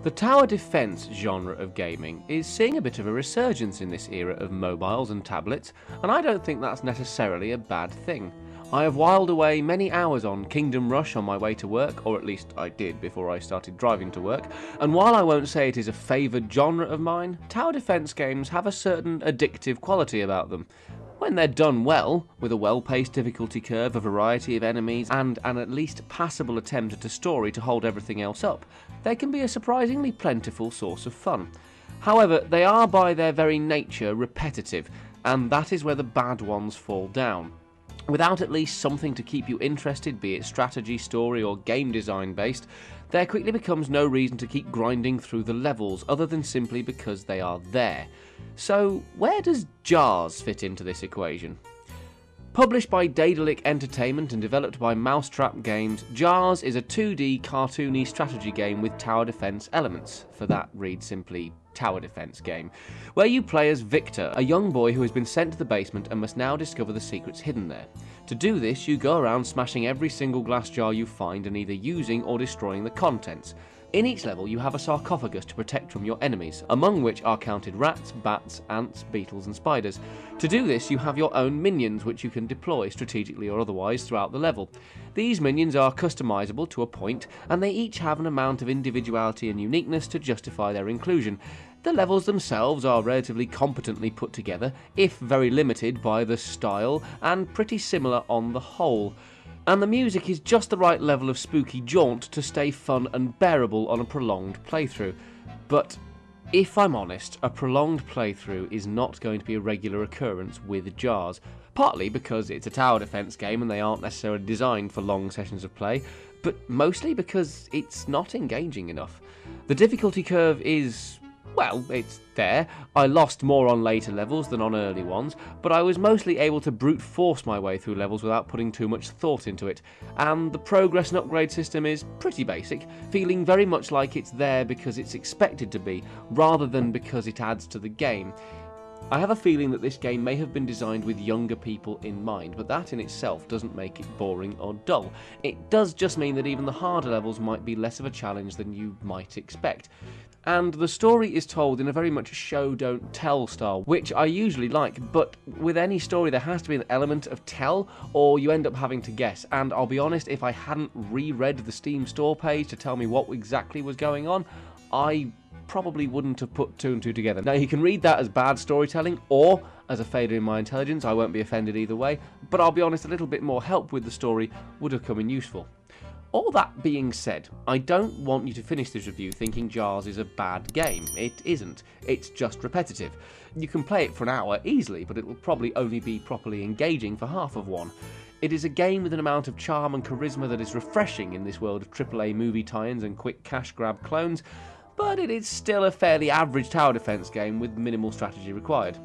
The tower defense genre of gaming is seeing a bit of a resurgence in this era of mobiles and tablets, and I don't think that's necessarily a bad thing. I have whiled away many hours on Kingdom Rush on my way to work, or at least I did before I started driving to work, and while I won't say it is a favoured genre of mine, tower defense games have a certain addictive quality about them. When they're done well, with a well-paced difficulty curve, a variety of enemies, and an at least passable attempt at a story to hold everything else up, they can be a surprisingly plentiful source of fun. However, they are by their very nature repetitive, and that is where the bad ones fall down. Without at least something to keep you interested, be it strategy, story, or game design based, there quickly becomes no reason to keep grinding through the levels other than simply because they are there. So, where does Jars fit into this equation? Published by Daedalic Entertainment and developed by Mousetrap Games, Jars is a 2D cartoony strategy game with tower defense elements. For that, read simply tower defense game, where you play as Victor, a young boy who has been sent to the basement and must now discover the secrets hidden there. To do this, you go around smashing every single glass jar you find and either using or destroying the contents. In each level, you have a sarcophagus to protect from your enemies, among which are counted rats, bats, ants, beetles and spiders. To do this, you have your own minions which you can deploy strategically or otherwise throughout the level. These minions are customizable to a point, and they each have an amount of individuality and uniqueness to justify their inclusion. The levels themselves are relatively competently put together, if very limited by the style, and pretty similar on the whole. And the music is just the right level of spooky jaunt to stay fun and bearable on a prolonged playthrough. But if I'm honest, a prolonged playthrough is not going to be a regular occurrence with Jars, partly because it's a tower defense game and they aren't necessarily designed for long sessions of play, but mostly because it's not engaging enough. The difficulty curve is, well, it's there. I lost more on later levels than on early ones, but I was mostly able to brute force my way through levels without putting too much thought into it, and the progress and upgrade system is pretty basic, feeling very much like it's there because it's expected to be, rather than because it adds to the game. I have a feeling that this game may have been designed with younger people in mind, but that in itself doesn't make it boring or dull. It does just mean that even the harder levels might be less of a challenge than you might expect. And the story is told in a very much show-don't-tell style, which I usually like, but with any story there has to be an element of tell, or you end up having to guess, and I'll be honest, if I hadn't reread the Steam store page to tell me what exactly was going on, I probably wouldn't have put two and two together. Now you can read that as bad storytelling, or as a failure in my intelligence. I won't be offended either way, but I'll be honest, a little bit more help with the story would have come in useful. All that being said, I don't want you to finish this review thinking Jars is a bad game. It isn't. It's just repetitive. You can play it for an hour easily, but it will probably only be properly engaging for half of one. It is a game with an amount of charm and charisma that is refreshing in this world of AAA movie tie-ins and quick cash grab clones, but it is still a fairly average tower defense game with minimal strategy required.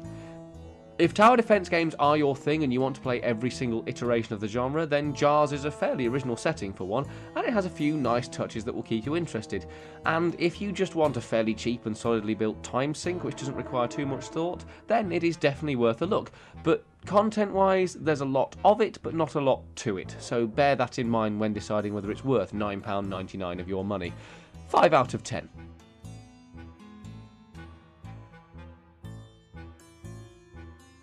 If tower defense games are your thing and you want to play every single iteration of the genre, then Jars is a fairly original setting for one, and it has a few nice touches that will keep you interested. And if you just want a fairly cheap and solidly built time sink which doesn't require too much thought, then it is definitely worth a look. But content-wise, there's a lot of it, but not a lot to it, so bear that in mind when deciding whether it's worth £9.99 of your money. 5 out of 10.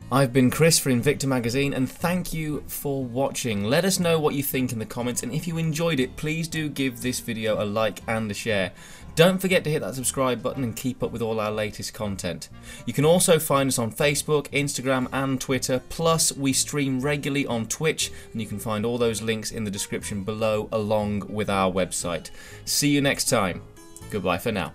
I've been Chris for Invicta magazine, and thank you for watching. Let us know what you think in the comments, and if you enjoyed it, please do give this video a like and a share. Don't forget to hit that subscribe button and keep up with all our latest content. You can also find us on Facebook, Instagram and Twitter, plus we stream regularly on Twitch, and you can find all those links in the description below along with our website. See you next time. Goodbye for now.